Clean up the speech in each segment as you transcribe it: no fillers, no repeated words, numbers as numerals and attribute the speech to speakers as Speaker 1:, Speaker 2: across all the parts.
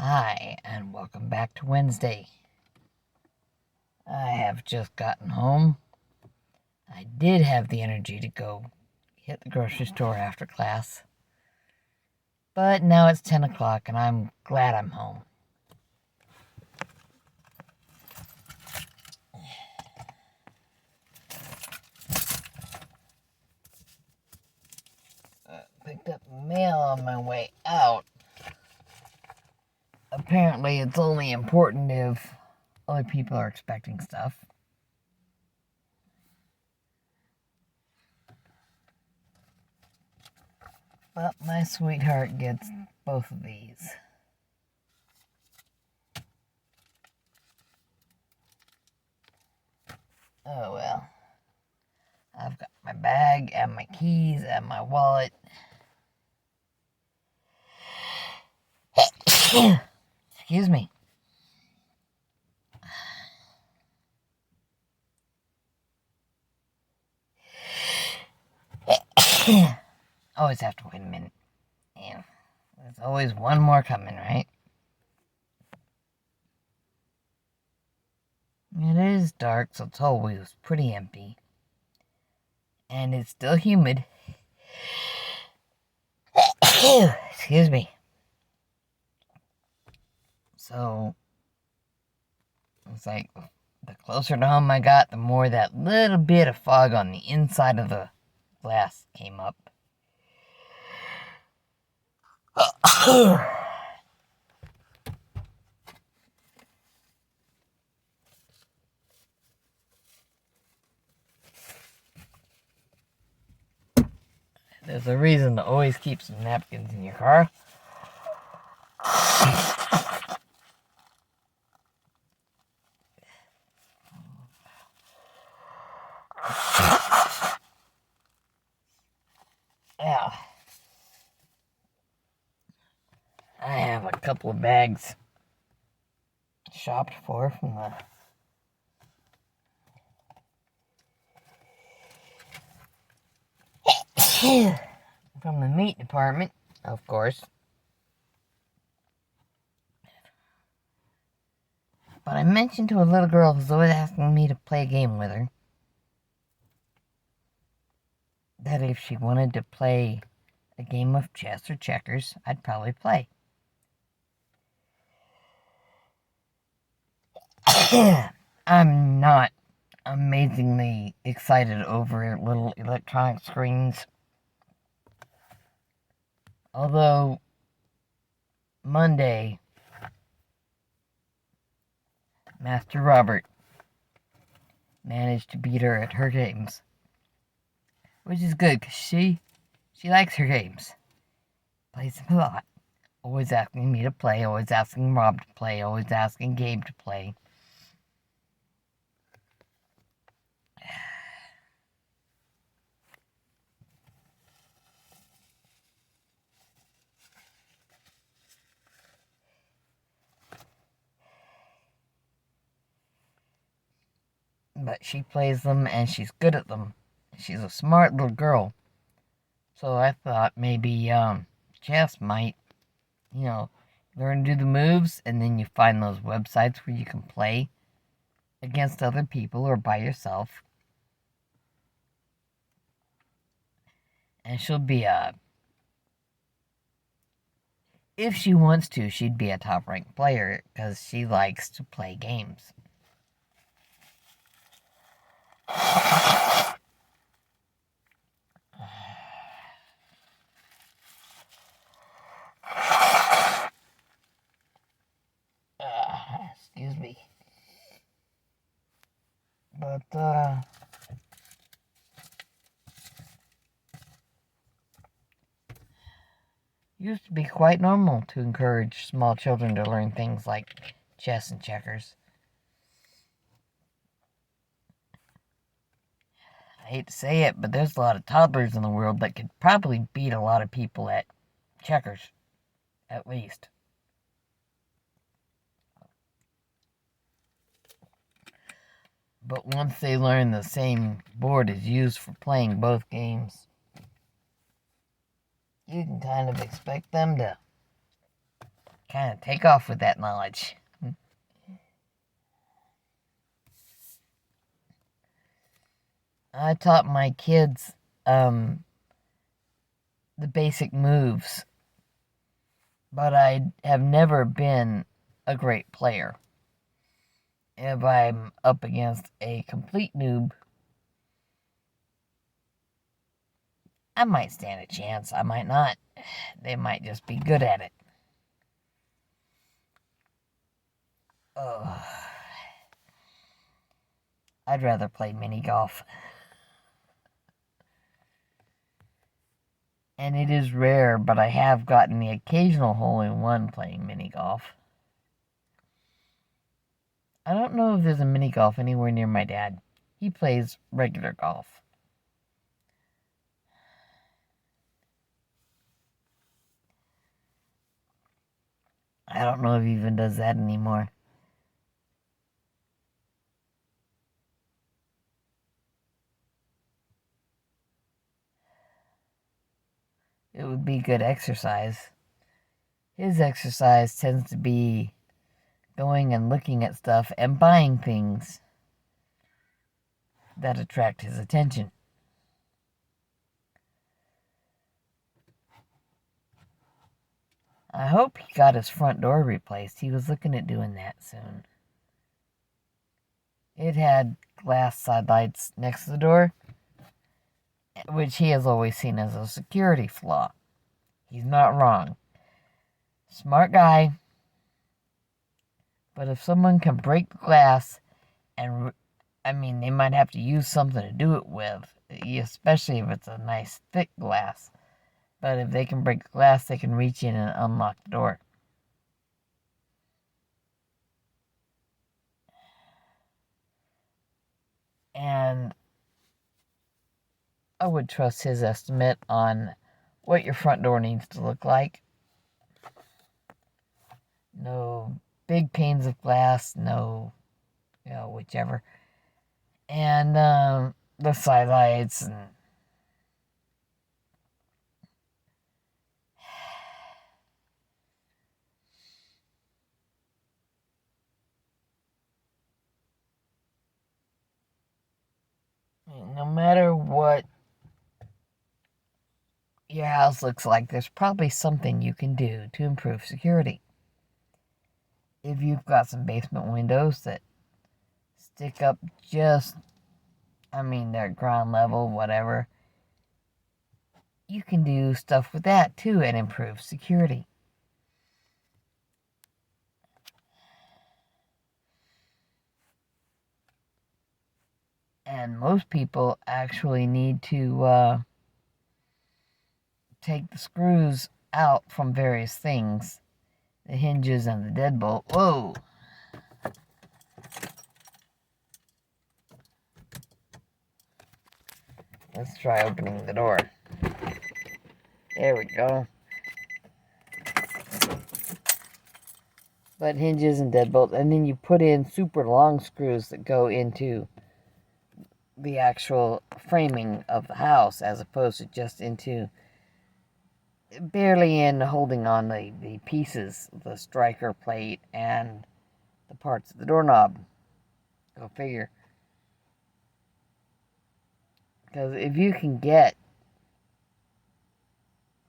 Speaker 1: Hi, and welcome back to Wednesday. I have just gotten home. I did have the energy to go hit the grocery store after class. But now it's 10 o'clock and I'm glad I'm home. Picked up mail on my way out. Apparently it's only important if other people are expecting stuff. But my sweetheart gets both of these. Oh well. I've got my bag and my keys and my wallet. Excuse me. Always have to wait a minute. Yeah. There's always one more coming, right? It is dark, so it's always pretty empty. And it's still humid. Excuse me. So, it's like the closer to home I got, the more that little bit of fog on the inside of the glass came up. There's a reason to always keep some napkins in your car. Yeah. I have a couple of bags shopped for from the meat department, of course. But I mentioned to a little girl who's always asking me to play a game with her that if she wanted to play a game of chess or checkers, I'd probably play. I'm not amazingly excited over little electronic screens. Although, Monday, Master Robert managed to beat her at her games. Which is good, because she likes her games. Plays them a lot. Always asking me to play, always asking Rob to play, always asking Gabe to play. But she plays them and she's good at them. She's a smart little girl. So I thought maybe chess might, learn to do the moves, and then you find those websites where you can play against other people or by yourself. And she'll be if she wants to, she'd be a top-ranked player because she likes to play games. Excuse me. But, used to be quite normal to encourage small children to learn things like chess and checkers. I hate to say it, but there's a lot of toddlers in the world that could probably beat a lot of people at checkers, at least. But once they learn the same board is used for playing both games, you can kind of expect them to kind of take off with that knowledge. I taught my kids the basic moves, but I have never been a great player. If I'm up against a complete noob, I might stand a chance, I might not. They might just be good at it. Oh, I'd rather play mini golf. And it is rare, but I have gotten the occasional hole-in-one playing mini golf. I don't know if there's a mini golf anywhere near my dad. He plays regular golf. I don't know if he even does that anymore. It would be good exercise. His exercise tends to be going and looking at stuff and buying things that attract his attention. I hope he got his front door replaced. He was looking at doing that soon. It had glass side lights next to the door, which he has always seen as a security flaw. He's not wrong. Smart guy. But if someone can break the glass, and they might have to use something to do it with, especially if it's a nice thick glass. But if they can break the glass, they can reach in and unlock the door. And I would trust his estimate on what your front door needs to look like. No big panes of glass, no, whichever. And the side lights and no matter what your house looks like, there's probably something you can do to improve security. If you've got some basement windows that stick up just, they're ground level, whatever, you can do stuff with that too and improve security. And most people actually need to take the screws out from various things. The hinges and the deadbolt. Whoa! Let's try opening the door. There we go. But hinges and deadbolt, and then you put in super long screws that go into the actual framing of the house, as opposed to just into barely in holding on the pieces, the striker plate and the parts of the doorknob. Go figure. Because if you can get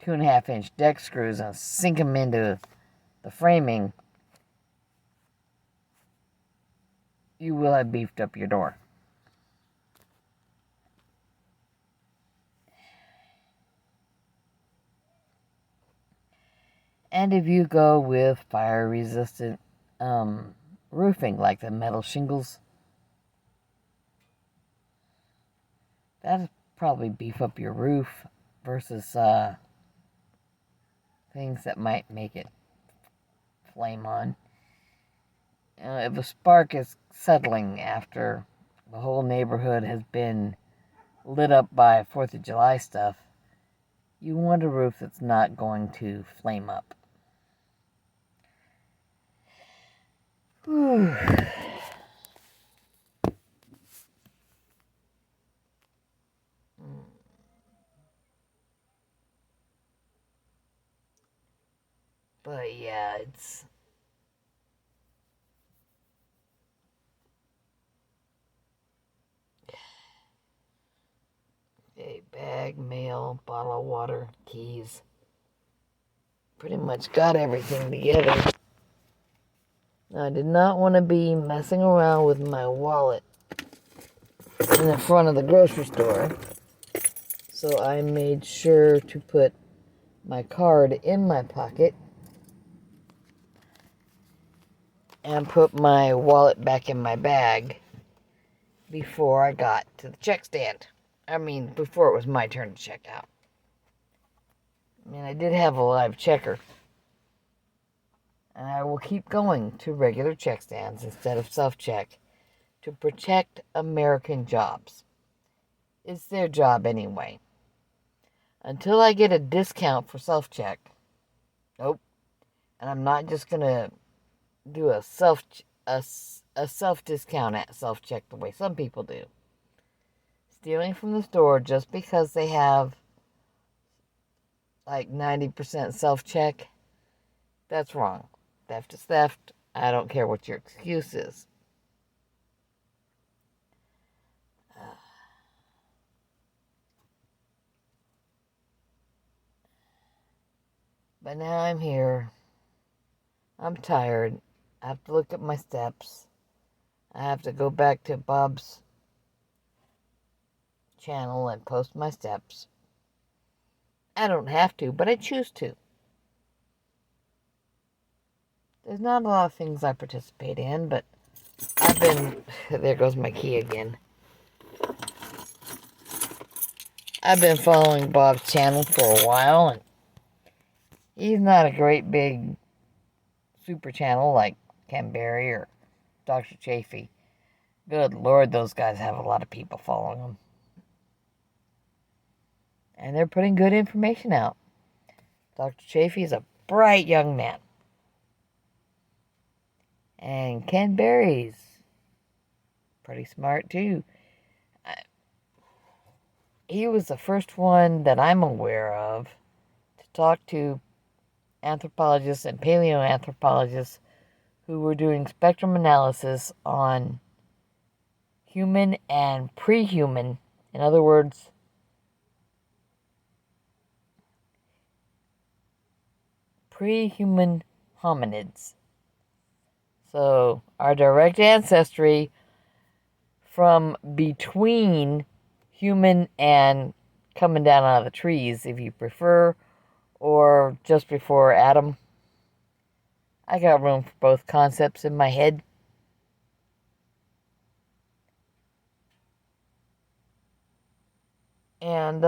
Speaker 1: 2.5-inch deck screws and sink them into the framing, you will have beefed up your door. And if you go with fire-resistant roofing, like the metal shingles, that'll probably beef up your roof versus things that might make it flame on. If a spark is settling after the whole neighborhood has been lit up by 4th of July stuff, you want a roof that's not going to flame up. Whew. But yeah, electrolytes. A bag, mail, bottle of water, keys. Pretty much got everything together. I did not want to be messing around with my wallet in the front of the grocery store. So I made sure to put my card in my pocket and put my wallet back in my bag before I got to the check stand. Before it was my turn to check out. I did have a live checker. And I will keep going to regular check stands instead of self-check to protect American jobs. It's their job anyway. Until I get a discount for self-check, nope. And I'm not just going to do a self-discount at self-check the way some people do. Stealing from the store just because they have like 90% self-check, that's wrong. Theft is theft. I don't care what your excuse is. But now I'm here. I'm tired. I have to look at my steps. I have to go back to Bob's channel and post my steps. I don't have to, but I choose to. There's not a lot of things I participate in, but I've been... There goes my key again. I've been following Bob's channel for a while, and he's not a great big super channel like Ken Berry or Dr. Chafee. Good Lord, those guys have a lot of people following them. And they're putting good information out. Dr. Chafee is a bright young man. And Ken Berry's pretty smart too. He was the first one that I'm aware of to talk to anthropologists and paleoanthropologists who were doing spectrum analysis on human and pre-human, in other words, pre-human hominids. So our direct ancestry from between human and coming down out of the trees, if you prefer, or just before Adam. I got room for both concepts in my head. And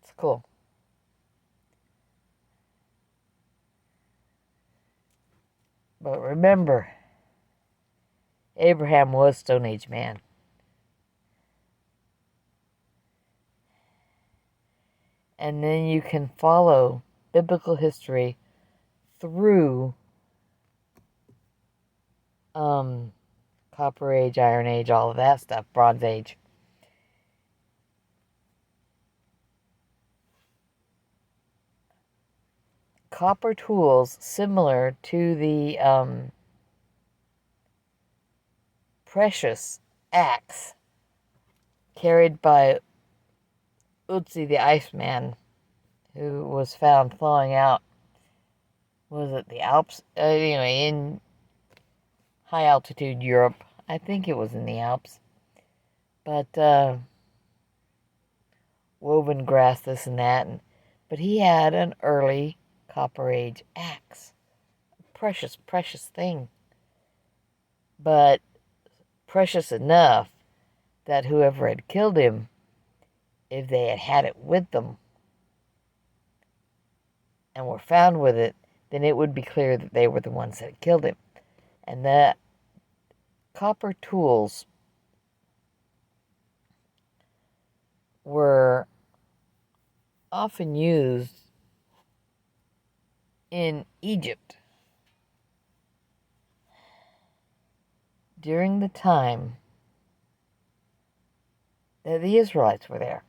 Speaker 1: it's cool. But remember, Abraham was Stone Age man. And then you can follow biblical history through Copper Age, Iron Age, all of that stuff, Bronze Age. Copper tools similar to the precious axe carried by Utsi the Iceman, who was found thawing out, was it the Alps? Anyway, in high altitude Europe. I think it was in the Alps. But woven grass, this and that. But he had an early Copper Age axe. A precious, precious thing. But precious enough that whoever had killed him, if they had had it with them and were found with it, then it would be clear that they were the ones that had killed him. And that copper tools were often used in Egypt during the time that the Israelites were there.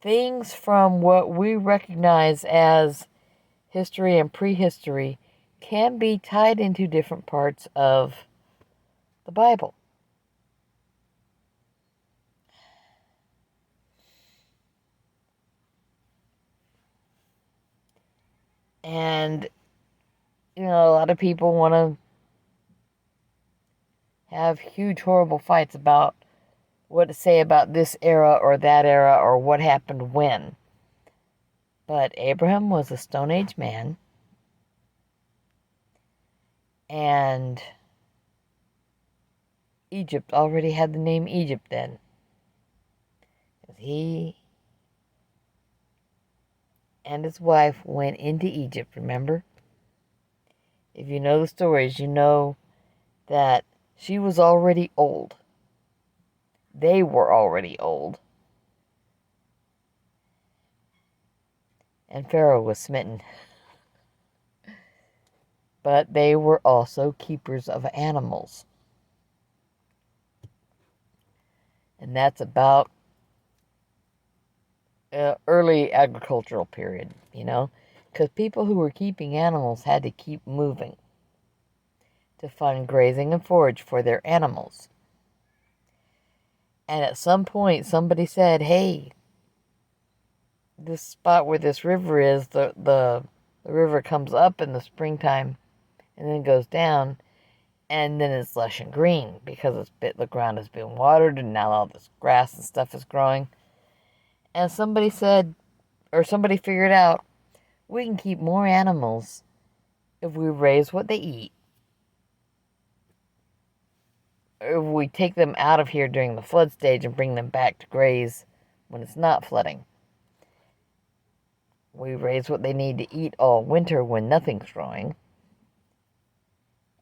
Speaker 1: Things from what we recognize as history and prehistory can be tied into different parts of the Bible. And, a lot of people want to have huge, horrible fights about what to say about this era or that era or what happened when. But Abraham was a Stone Age man, and Egypt already had the name Egypt then. He and his wife went into Egypt, remember? If you know the stories, you know that she was already old. They were already old. And Pharaoh was smitten. But they were also keepers of animals. And that's about early agricultural period, because people who were keeping animals had to keep moving to find grazing and forage for their animals. And at some point, somebody said, hey, this spot where this river is, the river comes up in the springtime and then goes down, and then it's lush and green because the ground has been watered and now all this grass and stuff is growing. And somebody said, or somebody figured out, we can keep more animals if we raise what they eat. If we take them out of here during the flood stage and bring them back to graze when it's not flooding. We raise what they need to eat all winter when nothing's growing.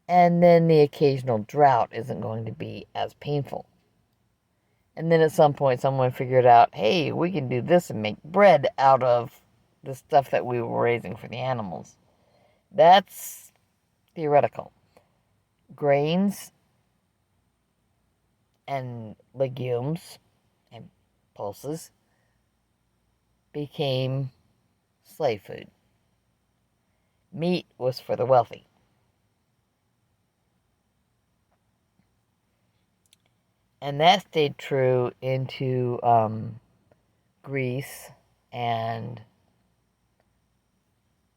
Speaker 1: And then the occasional drought isn't going to be as painful. And then at some point someone figured out, hey, we can do this and make bread out of the stuff that we were raising for the animals. That's theoretical. Grains and legumes and pulses became slave food. Meat was for the wealthy. And that stayed true into Greece and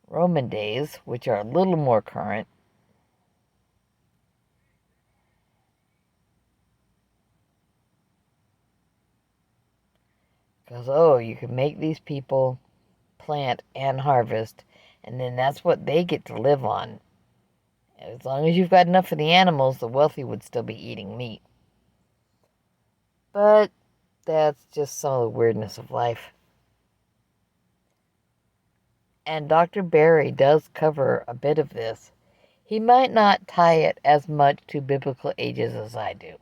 Speaker 1: Roman days, which are a little more current. Because, you can make these people plant and harvest, and then that's what they get to live on. As long as you've got enough for the animals, the wealthy would still be eating meat. But that's just some of the weirdness of life. And Dr. Barry does cover a bit of this. He might not tie it as much to biblical ages as I do.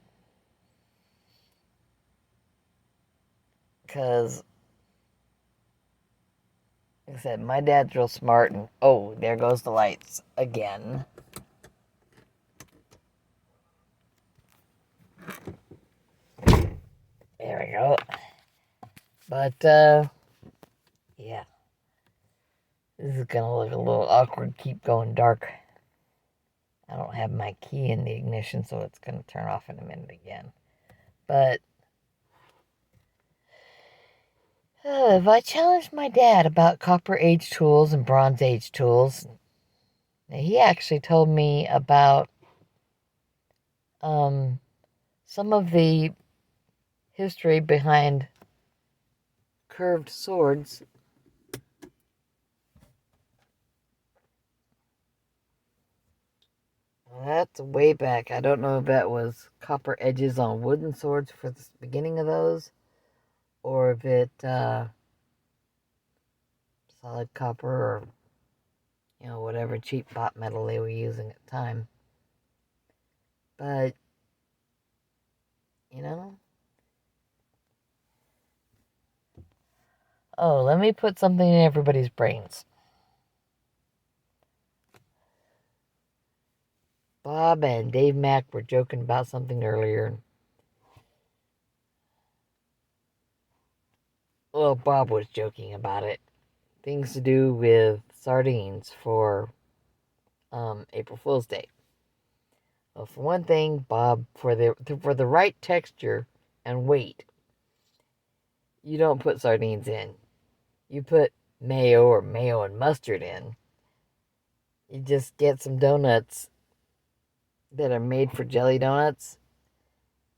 Speaker 1: Because, like I said, my dad's real smart, and there goes the lights again. There we go. But, yeah. This is gonna look a little awkward, keep going dark. I don't have my key in the ignition, so it's gonna turn off in a minute again. But, if I challenged my dad about Copper Age tools and Bronze Age tools, he actually told me about some of the history behind curved swords. That's way back. I don't know if that was copper edges on wooden swords for the beginning of those, or if it solid copper or whatever cheap pot metal they were using at the time. But let me put something in everybody's brains. Bob and Dave Mack were joking about something earlier. Well, Bob was joking about it. Things to do with sardines for April Fool's Day. Well, for one thing, Bob, for the right texture and weight, you don't put sardines in. You put mayo or mayo and mustard in. You just get some donuts that are made for jelly donuts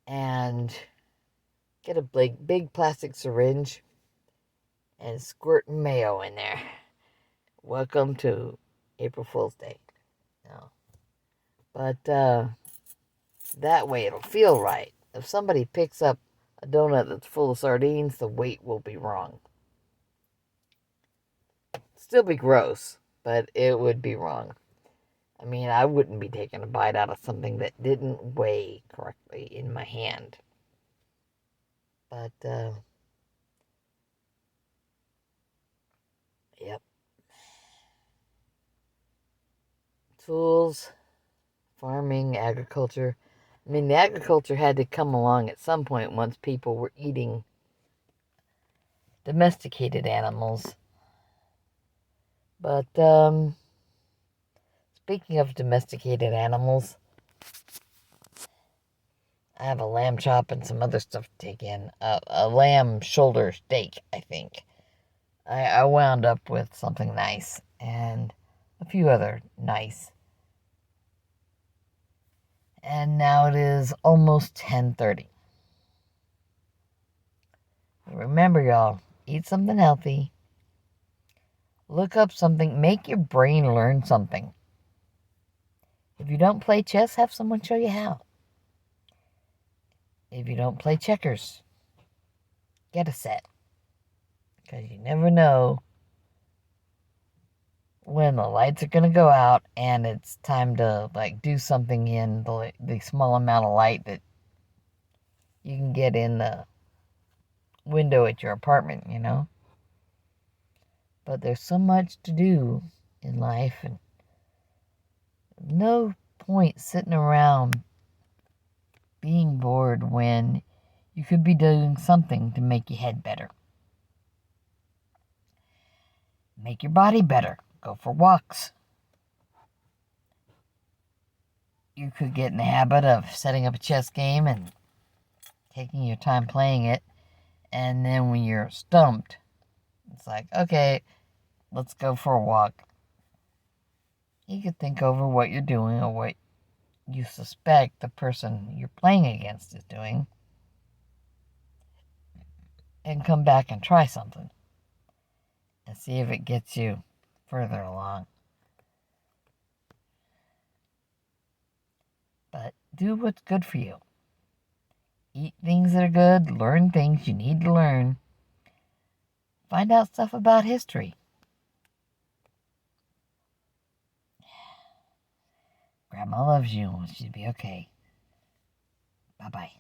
Speaker 1: and get a big plastic syringe and squirt mayo in there. Welcome to April Fool's Day. No. But that way it'll feel right. If somebody picks up a donut that's full of sardines, the weight will be wrong. Still be gross, but it would be wrong. I mean, I wouldn't be taking a bite out of something that didn't weigh correctly in my hand. But, yep. Tools, farming, agriculture. I mean, the agriculture had to come along at some point once people were eating domesticated animals. But, speaking of domesticated animals, I have a lamb chop and some other stuff to take in. A lamb shoulder steak, I think. I wound up with something nice and a few other nice. And now it is almost 10:30. Remember, y'all, eat something healthy. Look up something. Make your brain learn something. If you don't play chess, have someone show you how. If you don't play checkers, get a set. Because you never know when the lights are going to go out and it's time to do something in the small amount of light that you can get in the window at your apartment, you know. But there's so much to do in life, and no point sitting around being bored when you could be doing something to make your head better. Make your body better. Go for walks. You could get in the habit of setting up a chess game and taking your time playing it, and then when you're stumped, it's like, okay, let's go for a walk. You could think over what you're doing or what you suspect the person you're playing against is doing, and come back and try something and see if it gets you further along. But do what's good for you. Eat things that are good, learn things you need to learn, find out stuff about history. Grandma loves you and she'll be okay. Bye-bye.